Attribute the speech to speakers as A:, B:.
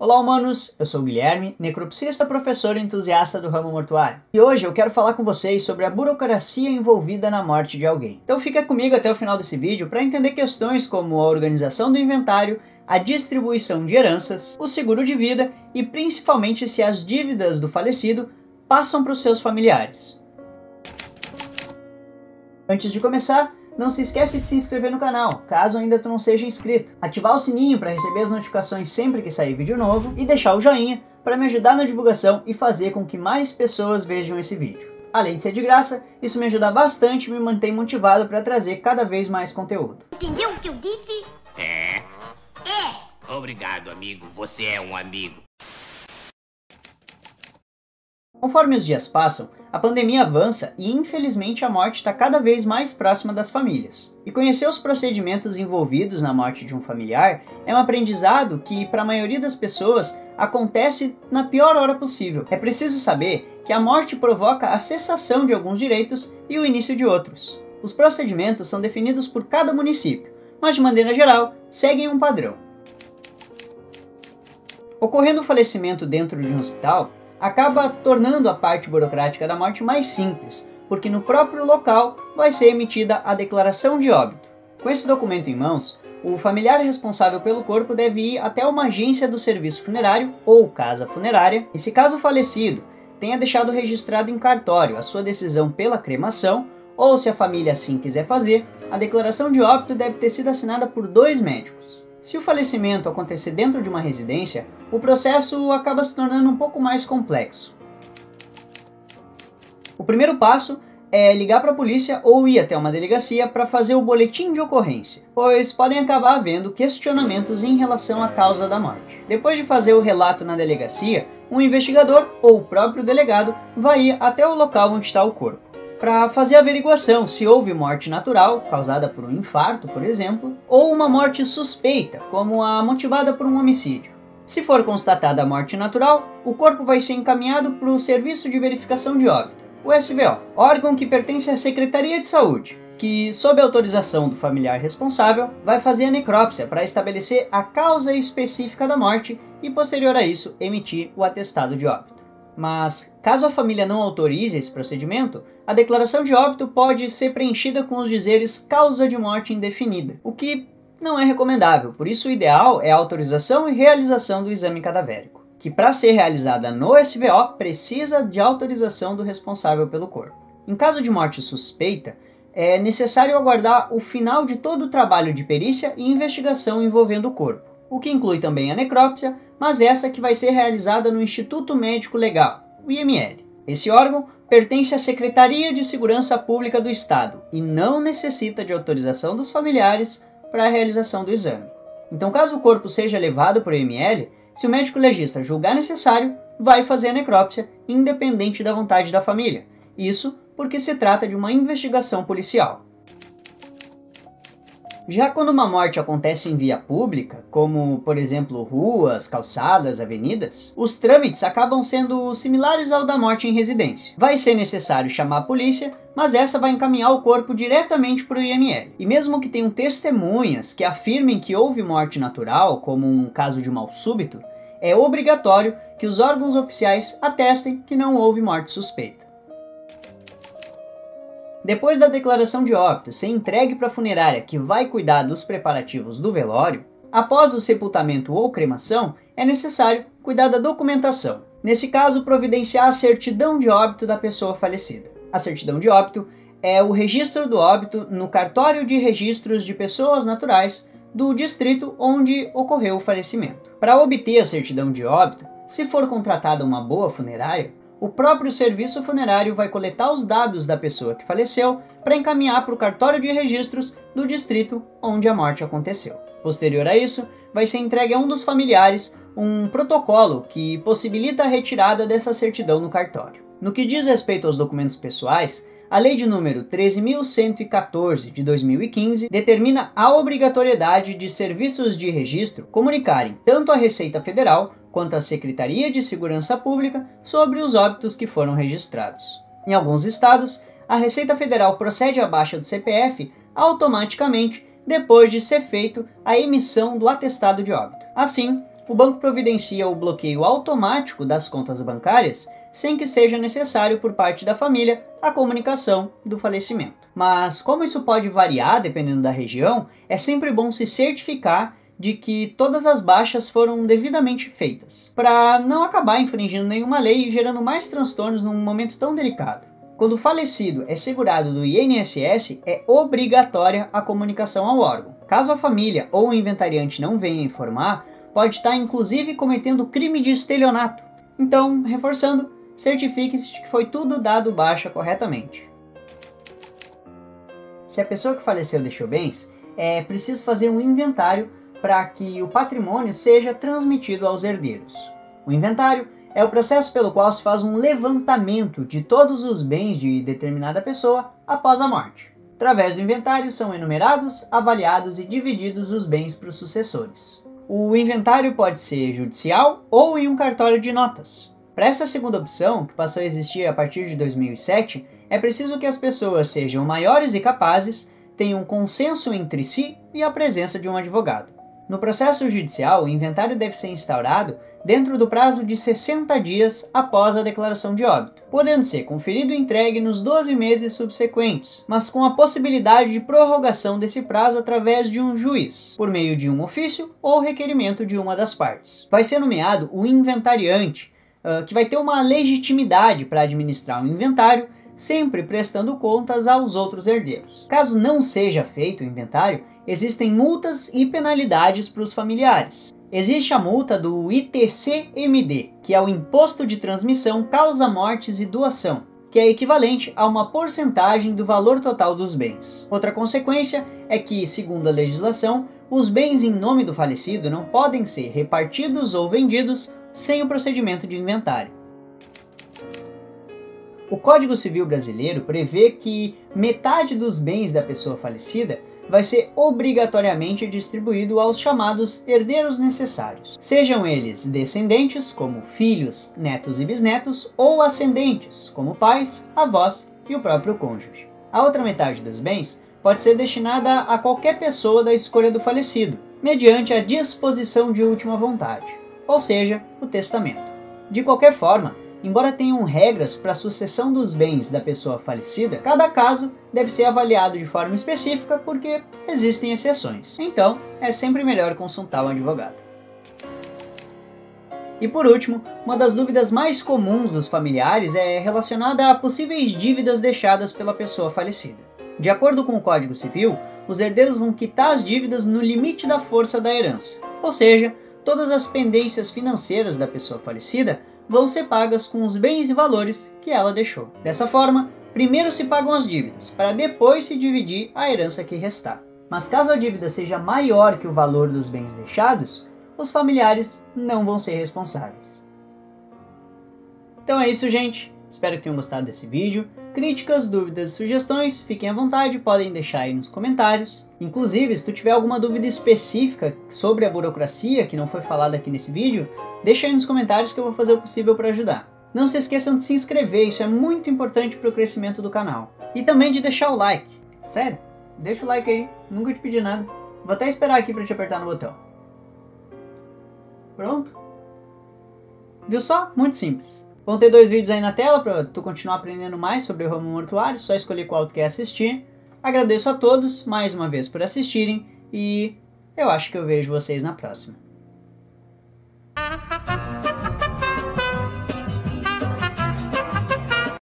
A: Olá humanos, eu sou o Guilherme, necropsista, professor e entusiasta do ramo mortuário. E hoje eu quero falar com vocês sobre a burocracia envolvida na morte de alguém. Então fica comigo até o final desse vídeo para entender questões como a organização do inventário, a distribuição de heranças, o seguro de vida e principalmente se as dívidas do falecido passam para os seus familiares. Antes de começar, não se esquece de se inscrever no canal, caso ainda tu não seja inscrito. Ativar o sininho para receber as notificações sempre que sair vídeo novo e deixar o joinha para me ajudar na divulgação e fazer com que mais pessoas vejam esse vídeo. Além de ser de graça, isso me ajuda bastante e me mantém motivado para trazer cada vez mais conteúdo.
B: Entendeu o que eu disse?
C: É. Obrigado, amigo. Você é um amigo.
A: Conforme os dias passam, a pandemia avança e infelizmente a morte está cada vez mais próxima das famílias. E conhecer os procedimentos envolvidos na morte de um familiar é um aprendizado que, para a maioria das pessoas, acontece na pior hora possível. É preciso saber que a morte provoca a cessação de alguns direitos e o início de outros. Os procedimentos são definidos por cada município, mas de maneira geral, seguem um padrão. Ocorrendo o falecimento dentro de um hospital, acaba tornando a parte burocrática da morte mais simples, porque no próprio local vai ser emitida a declaração de óbito. Com esse documento em mãos, o familiar responsável pelo corpo deve ir até uma agência do serviço funerário ou casa funerária, e se caso o falecido tenha deixado registrado em cartório a sua decisão pela cremação, ou se a família assim quiser fazer, a declaração de óbito deve ter sido assinada por 2 médicos. Se o falecimento acontecer dentro de uma residência, o processo acaba se tornando um pouco mais complexo. O primeiro passo é ligar para a polícia ou ir até uma delegacia para fazer o boletim de ocorrência, pois podem acabar havendo questionamentos em relação à causa da morte. Depois de fazer o relato na delegacia, um investigador ou o próprio delegado vai ir até o local onde está o corpo, para fazer a averiguação se houve morte natural, causada por um infarto, por exemplo, ou uma morte suspeita, como a motivada por um homicídio. Se for constatada a morte natural, o corpo vai ser encaminhado para o Serviço de Verificação de Óbito, o SVO, órgão que pertence à Secretaria de Saúde, que, sob autorização do familiar responsável, vai fazer a necrópsia para estabelecer a causa específica da morte e, posterior a isso, emitir o atestado de óbito. Mas, caso a família não autorize esse procedimento, a declaração de óbito pode ser preenchida com os dizeres causa de morte indefinida, o que não é recomendável, por isso o ideal é a autorização e realização do exame cadavérico, que para ser realizada no SVO precisa de autorização do responsável pelo corpo. Em caso de morte suspeita, é necessário aguardar o final de todo o trabalho de perícia e investigação envolvendo o corpo, o que inclui também a necrópsia, mas essa que vai ser realizada no Instituto Médico Legal, o IML. Esse órgão pertence à Secretaria de Segurança Pública do Estado e não necessita de autorização dos familiares para a realização do exame. Então, caso o corpo seja levado para o IML, se o médico legista julgar necessário, vai fazer a necrópsia independente da vontade da família. Isso porque se trata de uma investigação policial. Já quando uma morte acontece em via pública, como, por exemplo, ruas, calçadas, avenidas, os trâmites acabam sendo similares ao da morte em residência. Vai ser necessário chamar a polícia, mas essa vai encaminhar o corpo diretamente para o IML. E mesmo que tenham testemunhas que afirmem que houve morte natural, como um caso de mal súbito, é obrigatório que os órgãos oficiais atestem que não houve morte suspeita. Depois da declaração de óbito ser entregue para a funerária que vai cuidar dos preparativos do velório, após o sepultamento ou cremação, é necessário cuidar da documentação. Nesse caso, providenciar a certidão de óbito da pessoa falecida. A certidão de óbito é o registro do óbito no cartório de registros de pessoas naturais do distrito onde ocorreu o falecimento. Para obter a certidão de óbito, se for contratada uma boa funerária, o próprio serviço funerário vai coletar os dados da pessoa que faleceu para encaminhar para o cartório de registros do distrito onde a morte aconteceu. Posterior a isso, vai ser entregue a um dos familiares um protocolo que possibilita a retirada dessa certidão no cartório. No que diz respeito aos documentos pessoais, a Lei de número 13.114 de 2015 determina a obrigatoriedade de serviços de registro comunicarem tanto à Receita Federal quanto à Secretaria de Segurança Pública sobre os óbitos que foram registrados. Em alguns estados, a Receita Federal procede à baixa do CPF automaticamente depois de ser feito a emissão do atestado de óbito. Assim, o banco providencia o bloqueio automático das contas bancárias sem que seja necessário por parte da família a comunicação do falecimento. Mas como isso pode variar dependendo da região, é sempre bom se certificar de que todas as baixas foram devidamente feitas, para não acabar infringindo nenhuma lei e gerando mais transtornos num momento tão delicado. Quando o falecido é segurado do INSS, é obrigatória a comunicação ao órgão. Caso a família ou o inventariante não venha informar, pode estar inclusive cometendo crime de estelionato. Então, reforçando, certifique-se de que foi tudo dado baixa corretamente. Se a pessoa que faleceu deixou bens, é preciso fazer um inventário para que o patrimônio seja transmitido aos herdeiros. O inventário é o processo pelo qual se faz um levantamento de todos os bens de determinada pessoa após a morte. Através do inventário são enumerados, avaliados e divididos os bens para os sucessores. O inventário pode ser judicial ou em um cartório de notas. Para essa segunda opção, que passou a existir a partir de 2007, é preciso que as pessoas sejam maiores e capazes, tenham consenso entre si e a presença de um advogado. No processo judicial, o inventário deve ser instaurado dentro do prazo de 60 dias após a declaração de óbito, podendo ser conferido e entregue nos 12 meses subsequentes, mas com a possibilidade de prorrogação desse prazo através de um juiz, por meio de um ofício ou requerimento de uma das partes. Vai ser nomeado o inventariante, que vai ter uma legitimidade para administrar o inventário, sempre prestando contas aos outros herdeiros. Caso não seja feito o inventário, existem multas e penalidades para os familiares. Existe a multa do ITCMD, que é o Imposto de Transmissão, Causa-Mortes e Doação, que é equivalente a uma porcentagem do valor total dos bens. Outra consequência é que, segundo a legislação, os bens em nome do falecido não podem ser repartidos ou vendidos sem o procedimento de inventário. O Código Civil Brasileiro prevê que metade dos bens da pessoa falecida vai ser obrigatoriamente distribuído aos chamados herdeiros necessários, sejam eles descendentes, como filhos, netos e bisnetos, ou ascendentes, como pais, avós e o próprio cônjuge. A outra metade dos bens pode ser destinada a qualquer pessoa da escolha do falecido, mediante a disposição de última vontade, ou seja, o testamento. De qualquer forma, embora tenham regras para a sucessão dos bens da pessoa falecida, cada caso deve ser avaliado de forma específica porque existem exceções. Então, é sempre melhor consultar um advogado. E por último, uma das dúvidas mais comuns dos familiares é relacionada a possíveis dívidas deixadas pela pessoa falecida. De acordo com o Código Civil, os herdeiros vão quitar as dívidas no limite da força da herança, ou seja, todas as pendências financeiras da pessoa falecida vão ser pagas com os bens e valores que ela deixou. Dessa forma, primeiro se pagam as dívidas, para depois se dividir a herança que restar. Mas caso a dívida seja maior que o valor dos bens deixados, os familiares não vão ser responsáveis. Então é isso, gente. Espero que tenham gostado desse vídeo. Críticas, dúvidas e sugestões, fiquem à vontade, podem deixar aí nos comentários. Inclusive, se tu tiver alguma dúvida específica sobre a burocracia que não foi falada aqui nesse vídeo, deixa aí nos comentários que eu vou fazer o possível para ajudar. Não se esqueçam de se inscrever, isso é muito importante para o crescimento do canal. E também de deixar o like. Sério, deixa o like aí, nunca te pedi nada. Vou até esperar aqui para te apertar no botão. Pronto? Viu só? Muito simples. Vão ter 2 vídeos aí na tela para tu continuar aprendendo mais sobre o ramo mortuário, só escolher qual tu quer assistir. Agradeço a todos mais uma vez por assistirem e eu acho que eu vejo vocês na próxima.